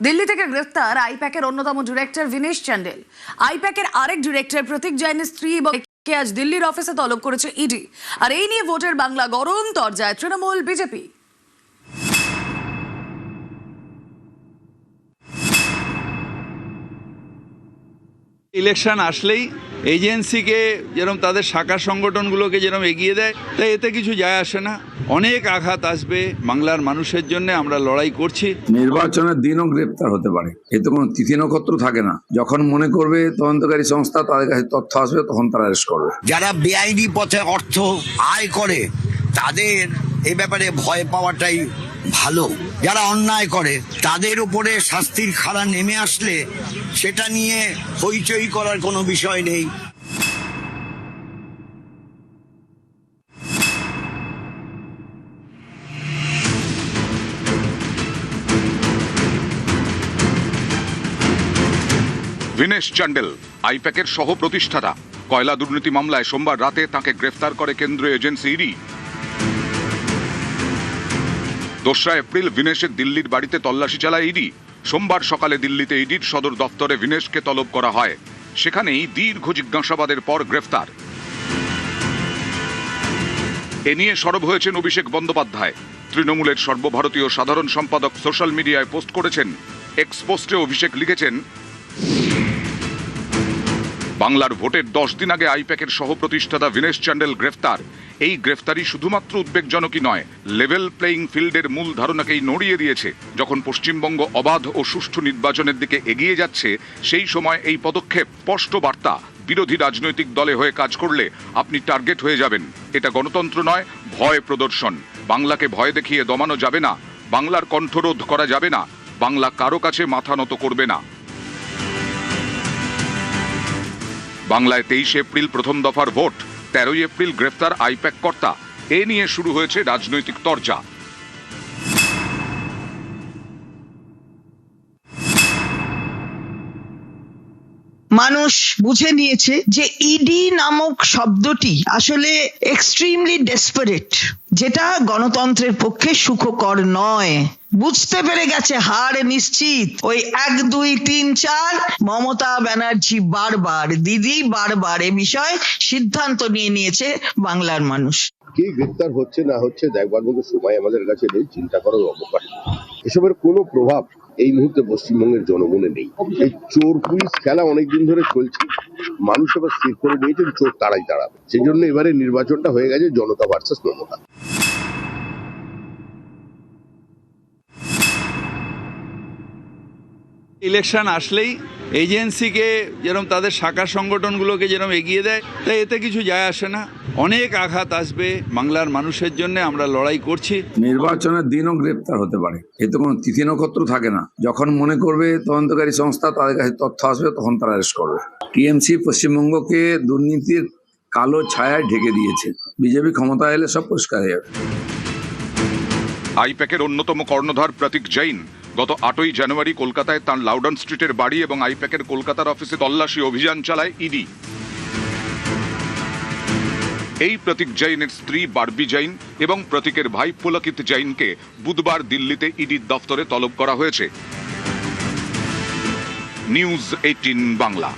দিল্লি থেকে গ্রেফতার আইপ্যাকের অন্যতম ডিরেক্টর ভিনেশ চান্ডেল। আইপ্যাকের আরেক ডিরেক্টর প্রতীক জৈনের স্ত্রী এবং কে আজ দিল্লির অফিসে তলব করেছে ইডি। আর এই নিয়ে ভোটের বাংলা গরম তরজায় তৃণমূল বিজেপি। ইলেকশন আসলেই এজেন্সিকে যেরকম তাদের শাখা সংগঠনগুলোকে যেরকম এগিয়ে দেয়, তাই এতে কিছু যায় আসে না। অনেক আঘাত আসবে বাংলার মানুষের জন্য, আমরা লড়াই করছি। নির্বাচনের দিনও গ্রেপ্তার হতে পারে, এতে কোনো তিথি নক্ষত্র থাকে না। যখন মনে করবে তদন্তকারী সংস্থা তাদের কাছে তথ্য আসবে, তখন তারা অ্যারেস্ট করবে। যারা বেআইনি পথে অর্থ আয় করে তাদের এ ব্যাপারে ভয় পাওয়াটাই ভালো। যারা অন্যায় করে তাদের উপরে শাস্তির খাড়া নেমে আসলে সেটা নিয়ে হইচই করার কোনো বিষয় নেই। ভিনেশ চান্ডেল আইপ্যাকের সহ প্রতিষ্ঠাতা। কয়লা দুর্নীতি মামলায় সোমবার রাতে তাকে গ্রেফতার করে কেন্দ্রীয় এজেন্সি ইডি। 2রা এপ্রিল ভিনেশের দিল্লির বাড়িতে তল্লাশি চালায় ইডি। সোমবার সকালে দিল্লিতে ইডির সদর দফতরে ভিনেশকে তলব করা হয়। সেখানেই দীর্ঘ জিজ্ঞাসাবাদের পর গ্রেফতার। এ নিয়ে সরব হয়েছেন অভিষেক বন্দ্যোপাধ্যায়। তৃণমূলের সর্বভারতীয় সাধারণ সম্পাদক সোশ্যাল মিডিয়ায় পোস্ট করেছেন। এক্স পোস্টে অভিষেক লিখেছেন, বাংলার ভোটের 10 দিন আগে আইপ্যাকের সহ প্রতিষ্ঠাতা ভিনেশ চান্ডেল গ্রেফতার। এই গ্রেফতারি শুধুমাত্র উদ্বেগজনকই নয়, লেভেল প্লেয়িং ফিল্ডের মূল ধারণাকেই নড়িয়ে দিয়েছে। যখন পশ্চিমবঙ্গ অবাধ ও সুষ্ঠু নির্বাচনের দিকে এগিয়ে যাচ্ছে, সেই সময় এই পদক্ষেপ স্পষ্ট বার্তা, বিরোধী রাজনৈতিক দলে হয়ে কাজ করলে আপনি টার্গেট হয়ে যাবেন। এটা গণতন্ত্র নয়, ভয় প্রদর্শন। বাংলাকে ভয় দেখিয়ে দমানো যাবে না, বাংলার কণ্ঠরোধ করা যাবে না, বাংলা কারো কাছে মাথা নত করবে না। বাংলায় 23 এপ্রিল প্রথম দফার ভোট, 13 এপ্রিল গ্রেফতার আইপ্যাক কর্তা। এ নিয়ে শুরু হয়েছে রাজনৈতিক তরজা। মানুষ বুঝে নিয়েছে যে ইডি নামক শব্দটি আসলে এক্সট্রিমলি ডেসপারেট, যেটা গণতন্ত্রের পক্ষে সুখকর নয়। বুঝতে পেরে গেছে হার নিশ্চিত। ওই 1, 2, 3, 4 মমতা ব্যানার্জি বারবার, দিদি বারবার এ বিষয়ে সিদ্ধান্ত নিয়ে নিয়েছে বাংলার মানুষ। কে গ্রেপ্তার হচ্ছে না হচ্ছে দেখবার মতো সময় আমাদের কাছে নেই, চিন্তা করার অবকাশ। এসবের কোনো প্রভাব এই মুহূর্তে পশ্চিমবঙ্গের জনগণে নেই। এই চোর পুলিশ খেলা অনেকদিন ধরে চলছে, মানুষ এবার স্থির করে নিয়েছেন চোর তারাই তাড়াবে। সেই জন্য এবারে নির্বাচনটা হয়ে গেছে জনতা ভার্সেস মমতা। ইলেকশন আসলেই এজেন্সিকে যেরকম তাদের শাখা সংগঠনগুলোকে যেরকম এগিয়ে দেয়, তাই এতে কিছু যায় আসে না। অনেক আঘাত আসবে বাংলার মানুষের জন্য, আমরা লড়াই করছি। নির্বাচনের দিনও গ্রেপ্তার হতে পারে, এতে কোনো তিথি নক্ষত্র থাকে না। যখন মনে করবে তদন্তকারী সংস্থা তাদের কাছে তথ্য আসবে, তখন তারা অ্যারেস্ট করবে। টিএমসি পশ্চিমবঙ্গকে দুর্নীতির কালো ছায়ায় ঢেকে দিয়েছে। বিজেপি ক্ষমতা এলে সব পরিষ্কার হয়ে যাবে। আইপ্যাকের অন্যতম কর্ণধার প্রতীক জৈন গত 8ই জানুয়ারি কলকাতায় তাঁর লাউডন স্ট্রিটের বাড়ি এবং আইপ্যাকের কলকাতার অফিসে তল্লাশি অভিযান চালায় ইডি। এই প্রতীক জৈনের স্ত্রী বারবি জৈন এবং প্রতীকের ভাই পুলকিত জৈনকে বুধবার দিল্লিতে ইডির দফতরে তলব করা হয়েছে। নিউজ 18 বাংলা।